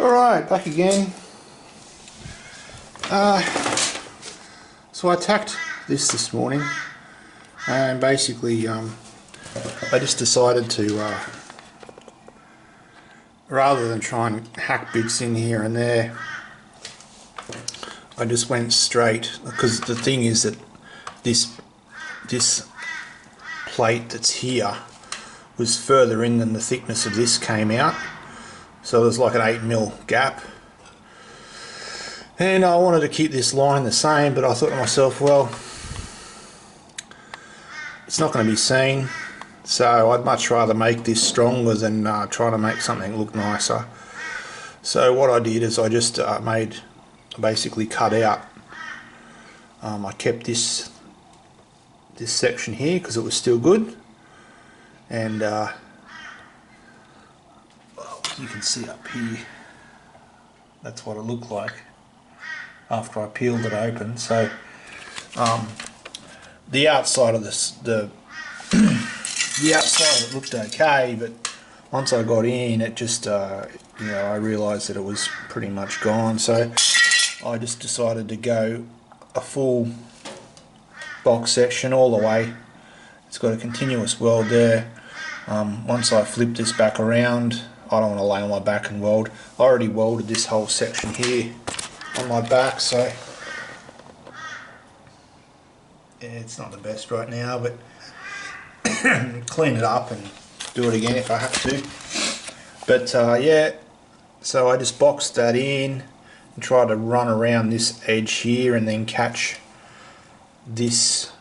Alright, back again. So I tacked this morning, and basically I just decided to, rather than try and hack bits in here and there, I just went straight, because the thing is that this plate that's here was further in than the thickness of this came out. So there's like an 8mm gap, and I wanted to keep this line the same, but I thought to myself, well, it's not going to be seen, so I'd much rather make this stronger than try to make something look nicer. So what I did is I just basically cut out, I kept this section here because it was still good, and you can see up here, that's what it looked like after I peeled it open. So the outside of this, the outside of it looked okay, but once I got in, it just you know, I realised that it was pretty much gone. So I just decided to go a full box section all the way. It's got a continuous weld there. Once I flip this back around, I don't want to lay on my back and weld. I already welded this whole section here on my back, so yeah, it's not the best right now, but clean it up and do it again if I have to. But yeah, so I just boxed that in and tried to run around this edge here and then catch this,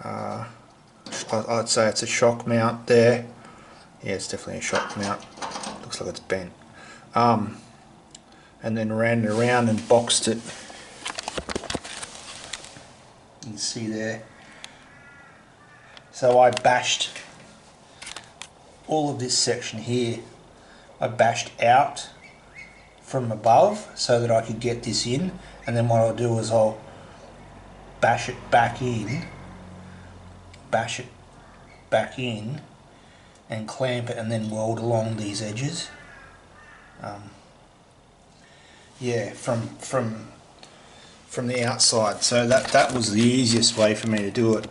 I'd say it's a shock mount there. Yeah, it's definitely a shock mount. Looks like it's bent. And then ran it around and boxed it. You can see there. So I bashed all of this section here. I bashed out from above so that I could get this in, and then what I'll do is I'll bash it back in, and clamp it, and then weld along these edges. Yeah, from the outside. So that was the easiest way for me to do it.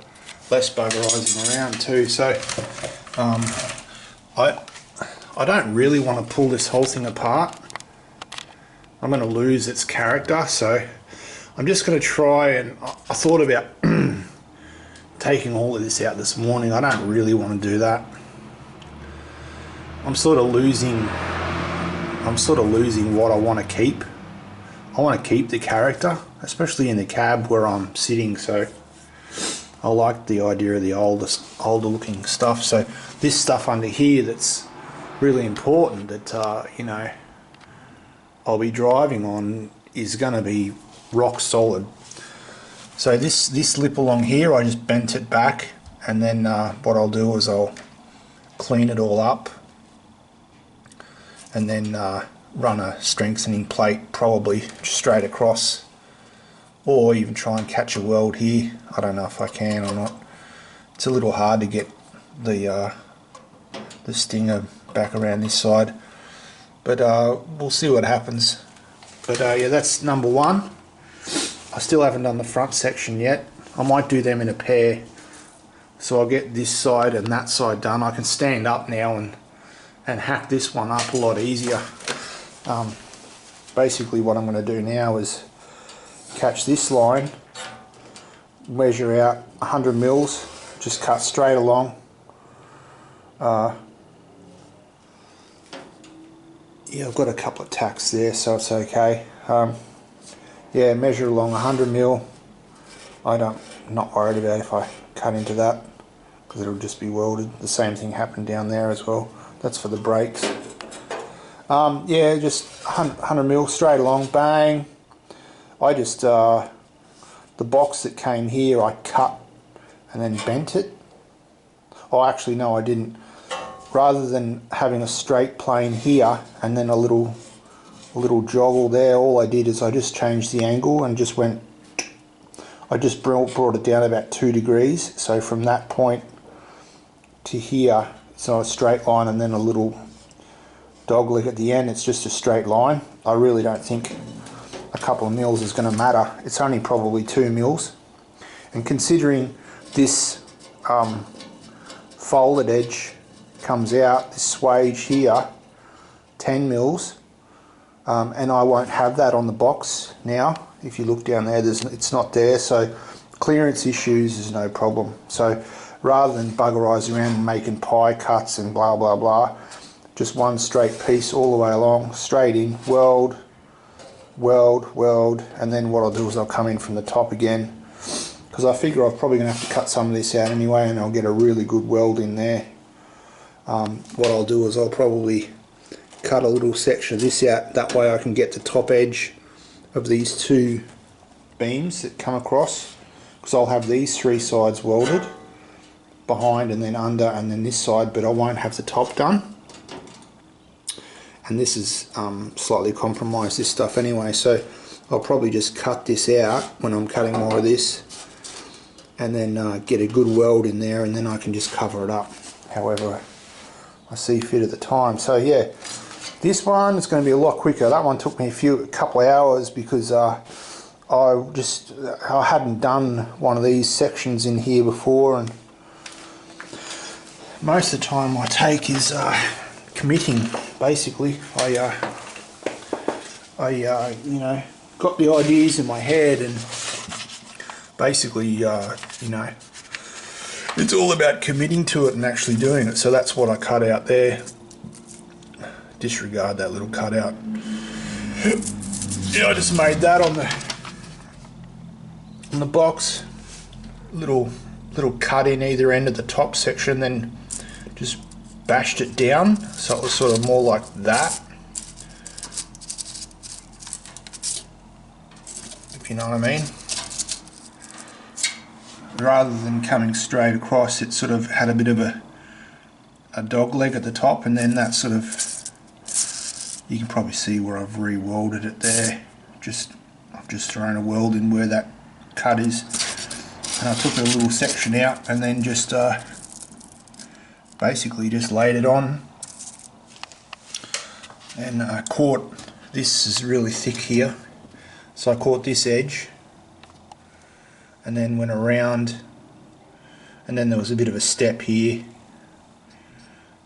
Less buggerizing around too. So I don't really want to pull this whole thing apart. I'm going to lose its character, so I'm just going to try, and I thought about taking all of this out this morning. I don't really want to do that. I'm sort of losing what I want to keep. I want to keep the character, especially in the cab where I'm sitting, so I like the idea of the older looking stuff. So this stuff under here that's really important that you know, I'll be driving on is going to be rock solid. So this lip along here, I just bent it back, and then what I'll do is I'll clean it all up, and then run a strengthening plate probably straight across, or even try and catch a weld here. I don't know if I can or not. It's a little hard to get the stinger back around this side, but we'll see what happens. But yeah, that's number one. I still haven't done the front section yet. I might do them in a pair, so I'll get this side and that side done. I can stand up now and hack this one up a lot easier. Basically what I'm going to do now is catch this line, measure out 100 mils, just cut straight along. Yeah, I've got a couple of tacks there, so it's okay. Yeah, measure along 100 mil. I'm not worried about if I cut into that, because it'll just be welded. The same thing happened down there as well. That's for the brakes. Yeah, just 100 mil straight along, bang. I just, the box that came here, I cut and then bent it. Oh, actually no, I didn't. Rather than having a straight plane here and then a little joggle there, all I did is I just changed the angle and just went, I just brought it down about 2 degrees. So from that point to here, it's not a straight line, and then a little dog leg at the end, it's just a straight line. I really don't think a couple of mils is going to matter. It's only probably 2 mils, and considering this folded edge comes out, this swage here, 10 mils, and I won't have that on the box now. If you look down there, it's not there, so clearance issues is no problem. So rather than buggerise around and making pie cuts and blah blah blah, just one straight piece all the way along, straight in, weld, weld, weld, and then what I'll do is I'll come in from the top again, because I figure I'm probably going to have to cut some of this out anyway, and I'll get a really good weld in there. What I'll do is I'll probably cut a little section of this out, that way I can get the top edge of these 2 beams that come across, because I'll have these 3 sides welded, behind and then under and then this side, but I won't have the top done. And this is slightly compromised, this stuff anyway, so I'll probably just cut this out when I'm cutting more of this, and then get a good weld in there, and then I can just cover it up however I see fit at the time. So yeah, this one is going to be a lot quicker. That one took me a couple of hours because I hadn't done one of these sections in here before, and most of the time I take is committing. Basically, I you know, got the ideas in my head, and basically you know, it's all about committing to it and actually doing it. So that's what I cut out there. Disregard that little cutout. Yeah, I just made that on the box. Little cut in either end of the top section, then just bashed it down so it was sort of more like that, if you know what I mean. Rather than coming straight across, it sort of had a bit of a dog leg at the top, and then that sort of, you can probably see where I've re-welded it there. I've just thrown a weld in where that cut is, and I took a little section out and then just basically just laid it on, and caught, this is really thick here, so I caught this edge and then went around, and then there was a bit of a step here,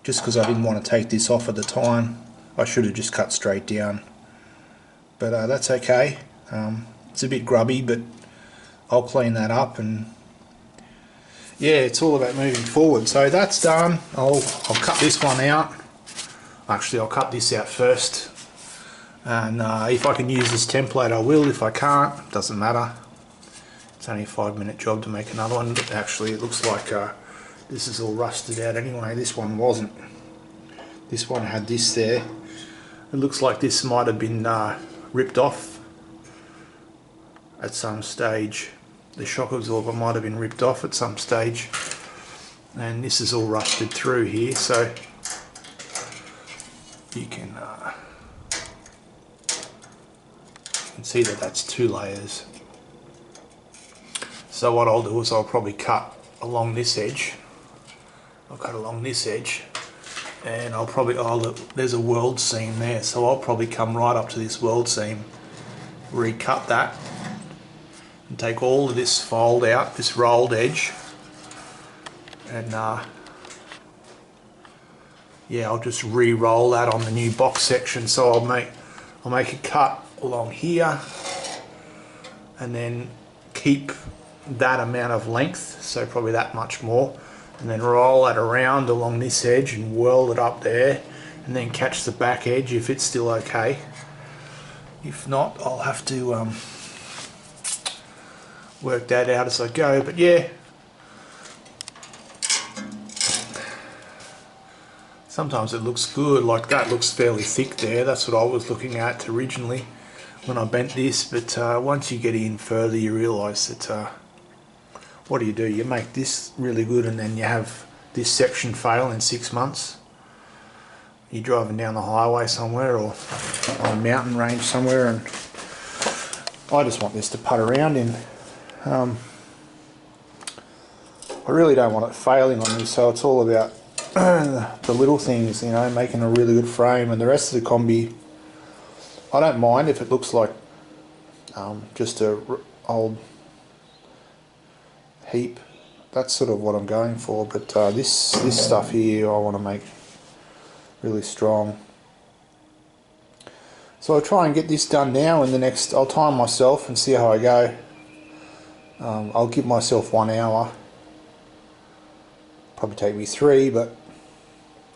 just because I didn't want to take this off at the time. I should have just cut straight down, but that's okay. It's a bit grubby, but I'll clean that up, and yeah, it's all about moving forward. So that's done. I'll cut this one out. Actually, I'll cut this out first, and if I can use this template I will. If I can't, doesn't matter. It's only a 5-minute job to make another one, but actually it looks like this is all rusted out anyway. This one wasn't. This one had this there. It looks like this might have been ripped off at some stage. The shock absorber might have been ripped off at some stage, and this is all rusted through here, so you can see that that's 2 layers. So what I'll do is I'll probably cut along this edge. I'll cut along this edge, and I'll probably, there's a weld seam there, so I'll probably come right up to this weld seam, recut that, and take all of this fold out, this rolled edge, and yeah, I'll just re-roll that on the new box section. So I'll make a cut along here, and then keep that amount of length, so probably that much more, and then roll that around along this edge and weld it up there, and then catch the back edge if it's still okay. If not, I'll have to work that out as I go. But yeah, sometimes it looks good, like that looks fairly thick there. That's what I was looking at originally when I bent this, but once you get in further you realise that what do? You make this really good, and then you have this section fail in 6 months. You're driving down the highway somewhere or on a mountain range somewhere, and I just want this to putt around in. I really don't want it failing on me, so it's all about the little things, you know, making a really good frame. And the rest of the combi, I don't mind if it looks like just a old heap. That's sort of what I'm going for. But this stuff here I want to make really strong. So I'll try and get this done now. In the next, I'll time myself and see how I go. I'll give myself 1 hour. Probably take me 3, but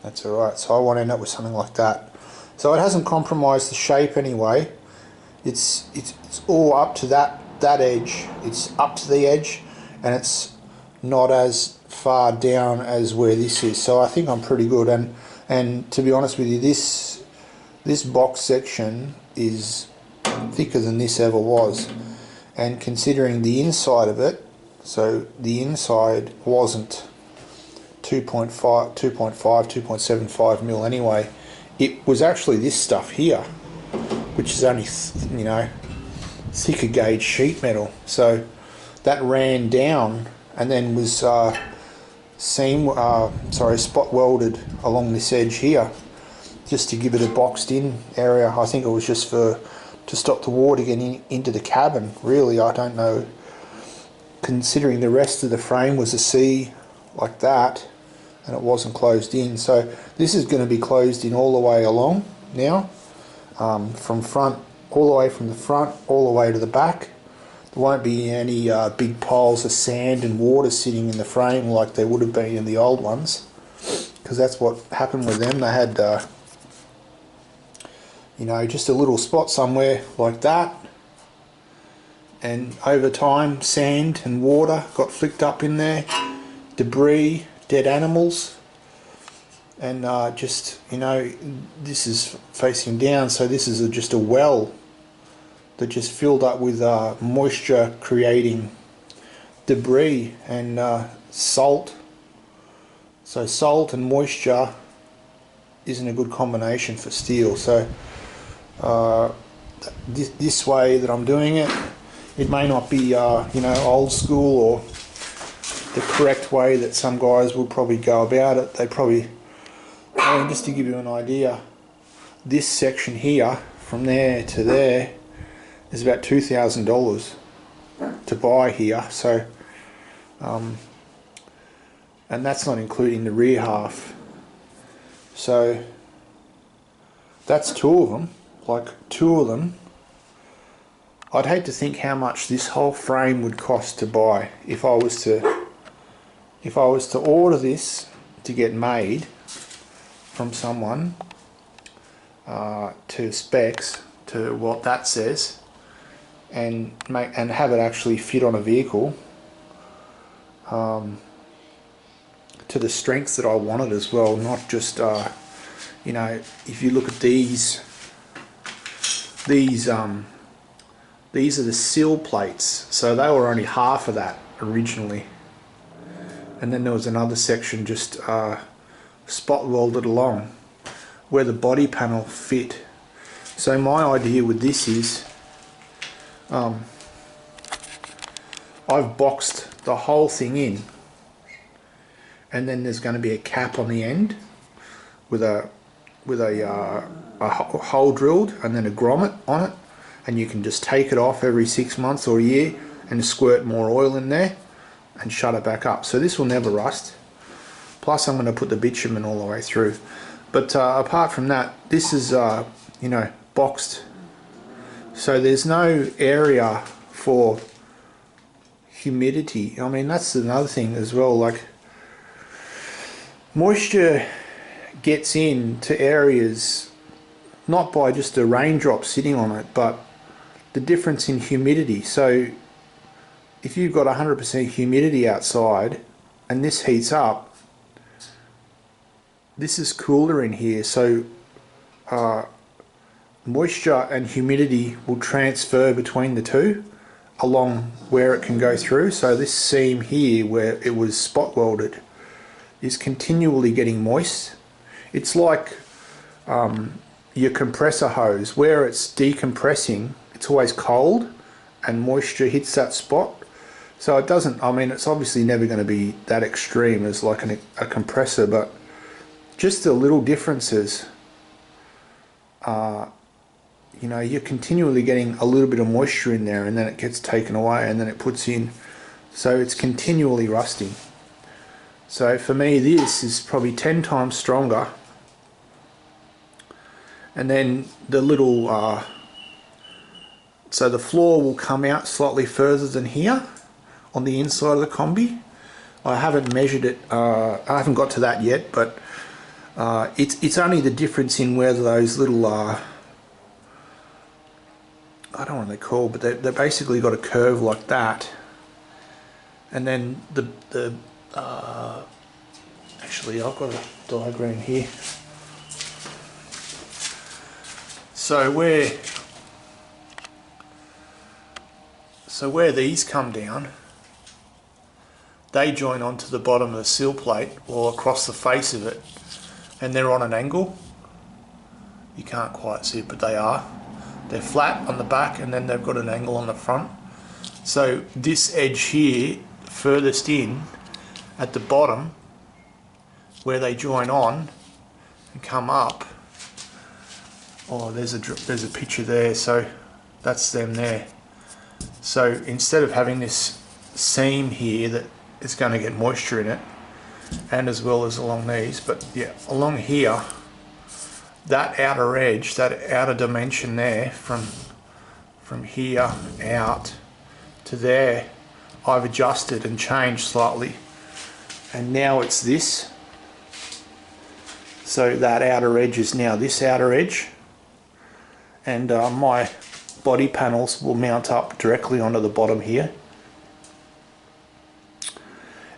that's alright. So I want to end up with something like that. So it hasn't compromised the shape anyway. It's all up to that edge. It's up to the edge, and it's not as far down as where this is. So I think I'm pretty good. And to be honest with you, this box section is thicker than this ever was. And considering the inside of it, so the inside wasn't 2.75 mil anyway. It was actually this stuff here, which is only, you know, thicker gauge sheet metal. So that ran down and then was spot welded along this edge here, just to give it a boxed in area. I think it was just to stop the water getting into the cabin. Really, I don't know. Considering the rest of the frame was a C like that, and it wasn't closed in. So this is going to be closed in all the way along now, from front, all the way from the front, all the way to the back. There won't be any big piles of sand and water sitting in the frame like there would have been in the old ones, because that's what happened with them. They had you know, just a little spot somewhere like that, and over time sand and water got flicked up in there, debris, dead animals, and just, you know, this is facing down, so this is just a well that just filled up with moisture creating debris and salt. So salt and moisture isn't a good combination for steel. So this way that I'm doing it, it may not be you know, old school or the correct way that some guys will probably go about it. They probably, I mean, just to give you an idea, this section here from there to there is about $2,000 to buy here. So and that's not including the rear half. So that's 2 of them, like 2 of them. I'd hate to think how much this whole frame would cost to buy if I was to order this to get made from someone to specs, to what that says, and have it actually fit on a vehicle to the strengths that I wanted as well, not just you know, if you look at these are the sill plates, so they were only half of that originally, and then there was another section just spot welded along where the body panel fit. So my idea with this is I've boxed the whole thing in, and then there's going to be a cap on the end with a hole drilled and then a grommet on it, and you can just take it off every 6 months or a year and squirt more oil in there and shut it back up. So this will never rust. Plus I'm going to put the bitumen all the way through. But apart from that, this is you know, boxed, so there's no area for humidity. I mean, that's another thing as well, like moisture gets into areas not by just a raindrop sitting on it, but the difference in humidity. So if you've got 100% humidity outside and this heats up, this is cooler in here, so moisture and humidity will transfer between the two along where it can go through. So this seam here where it was spot welded is continually getting moist. It's like your compressor hose, where it's decompressing, it's always cold and moisture hits that spot. So it doesn't, I mean, it's obviously never going to be that extreme as like a compressor, but just the little differences. You know, you're continually getting a little bit of moisture in there, and then it gets taken away, and then it puts in, so it's continually rusting. So for me, this is probably 10 times stronger. And then the little so the floor will come out slightly further than here on the inside of the combi. I haven't measured it, I haven't got to that yet, but it's only the difference in where those little I don't know what they're called, but they basically got a curve like that, and then the actually I've got a diagram here. So where these come down, they join onto the bottom of the sill plate or across the face of it, and they're on an angle. You can't quite see it, but they are. They're flat on the back, and then they've got an angle on the front. So this edge here, furthest in at the bottom, where they join on and come up. Oh, there's a picture there. So that's them there. So instead of having this seam here that is going to get moisture in it, and as well as along these, but yeah, along here, that outer edge, that outer dimension there, from here out to there, I've adjusted and changed slightly, and now it's this. So that outer edge is now this outer edge, and my body panels will mount up directly onto the bottom here,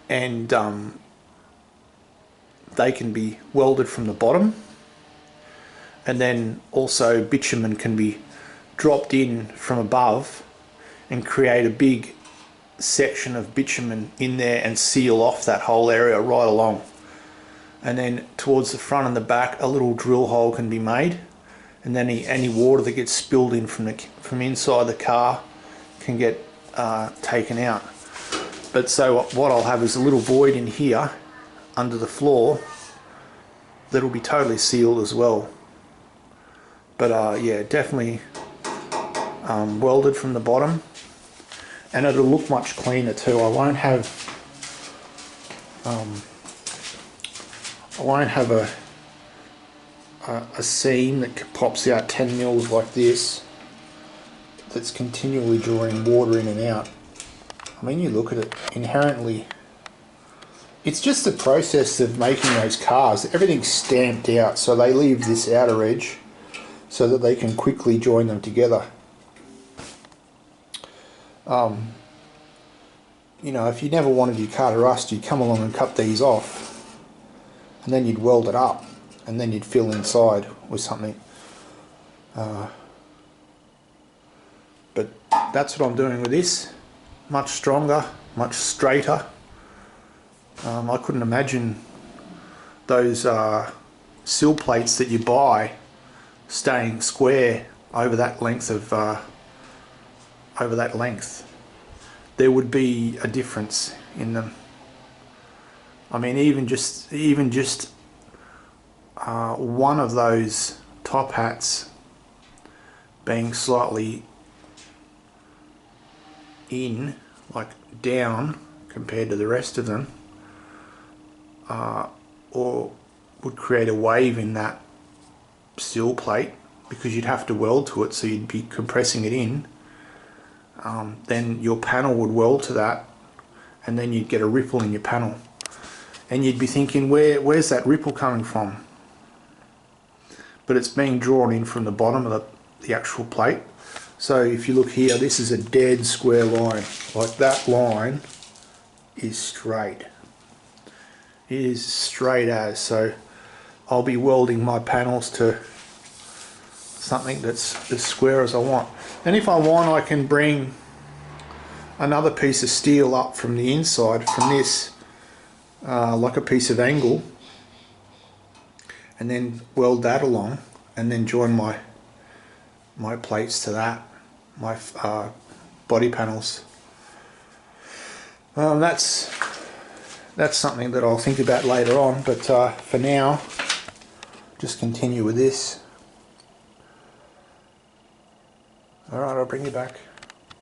and they can be welded from the bottom, and then also bitumen can be dropped in from above and create a big section of bitumen in there and seal off that whole area right along. And then towards the front and the back, a little drill hole can be made, and then any water that gets spilled in from inside the car can get taken out. But so what I'll have is a little void in here under the floor that'll be totally sealed as well. But yeah, definitely welded from the bottom, and it'll look much cleaner too. I won't have a seam that pops out 10 mils like this, that's continually drawing water in and out. I mean, you look at it, inherently, it's just the process of making those cars. Everything's stamped out, so they leave this outer edge so that they can quickly join them together. You know, if you never wanted your car to rust, you'd come along and cut these off, and then you'd weld it up, and then you'd fill inside with something. But that's what I'm doing with this. Much stronger, much straighter. I couldn't imagine those sill plates that you buy staying square over that length of There would be a difference in them. I mean, even just one of those top hats being slightly in, like down compared to the rest of them, or would create a wave in that sill plate, because you'd have to weld to it, so you'd be compressing it in. Then your panel would weld to that, and then you'd get a ripple in your panel, and you'd be thinking, where's that ripple coming from? But it's being drawn in from the bottom of the actual plate. So if you look here, this is a dead square line. Like, that line is straight. It is straight as. So I'll be welding my panels to something that's as square as I want. And if I want, I can bring another piece of steel up from the inside, from this, like a piece of angle, and then weld that along, and then join my plates to that, my body panels. That's something that I'll think about later on, but for now, just continue with this. Alright, I'll bring you back.